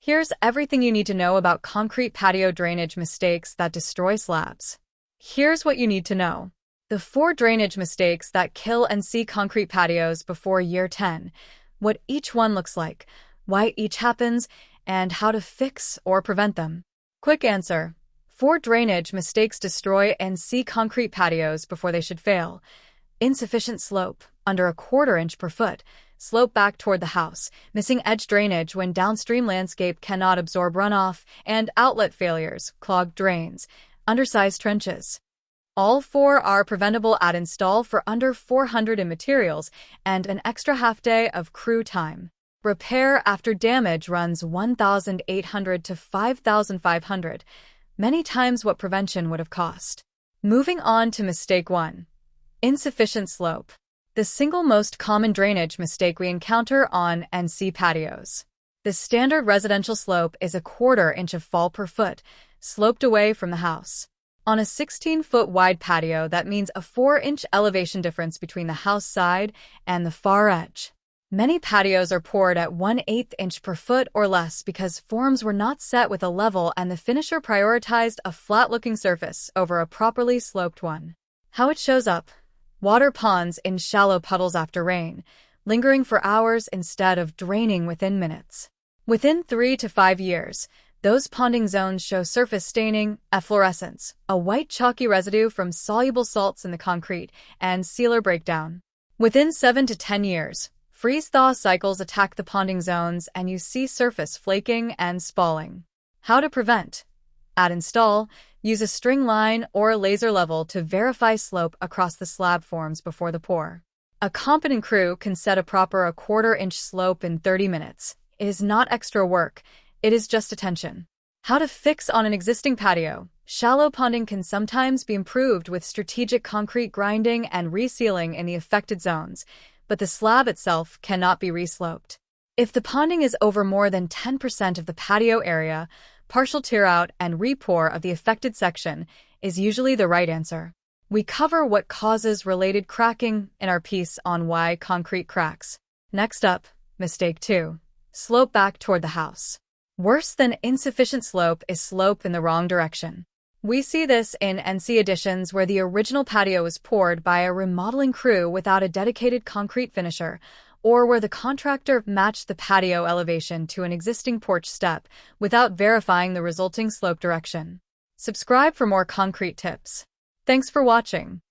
Here's everything you need to know about concrete patio drainage mistakes that destroy slabs. Here's what you need to know. The 4 drainage mistakes that kill NC concrete patios before year 10, what each one looks like, why each happens, and how to fix or prevent them. Quick answer. 4 drainage mistakes destroy NC concrete patios before they should fail. Insufficient slope, under 1/4 inch per foot. Slope back toward the house, missing edge drainage when downstream landscape cannot absorb runoff, and outlet failures, clogged drains, undersized trenches. All 4 are preventable at install for under $400 in materials and an extra half-day of crew time. Repair after damage runs $1,800 to $5,500, many times what prevention would have cost. Moving on to mistake 1. Insufficient slope. The single most common drainage mistake we encounter on NC patios. The standard residential slope is 1/4 inch of fall per foot, sloped away from the house. On a 16-foot wide patio, that means a 4-inch elevation difference between the house side and the far edge. Many patios are poured at 1/8 inch per foot or less because forms were not set with a level and the finisher prioritized a flat-looking surface over a properly sloped one. How it shows up. Water ponds in shallow puddles after rain, lingering for hours instead of draining within minutes. Within 3 to 5 years, those ponding zones show surface staining, efflorescence, a white chalky residue from soluble salts in the concrete, and sealer breakdown. Within 7 to 10 years, freeze-thaw cycles attack the ponding zones and you see surface flaking and spalling. How to prevent? At install, use a string line or a laser level to verify slope across the slab forms before the pour. A competent crew can set a proper 1/4 inch slope in 30 minutes. It is not extra work, it is just attention. How to fix on an existing patio. Shallow ponding can sometimes be improved with strategic concrete grinding and resealing in the affected zones, but the slab itself cannot be resloped. If the ponding is over more than 10% of the patio area, partial tear-out and re-pour of the affected section is usually the right answer. We cover what causes related cracking in our piece on why concrete cracks. Next up, mistake 2. Slope back toward the house. Worse than insufficient slope is slope in the wrong direction. We see this in NC additions where the original patio was poured by a remodeling crew without a dedicated concrete finisher, or where the contractor matched the patio elevation to an existing porch step without verifying the resulting slope direction. Subscribe for more concrete tips. Thanks for watching.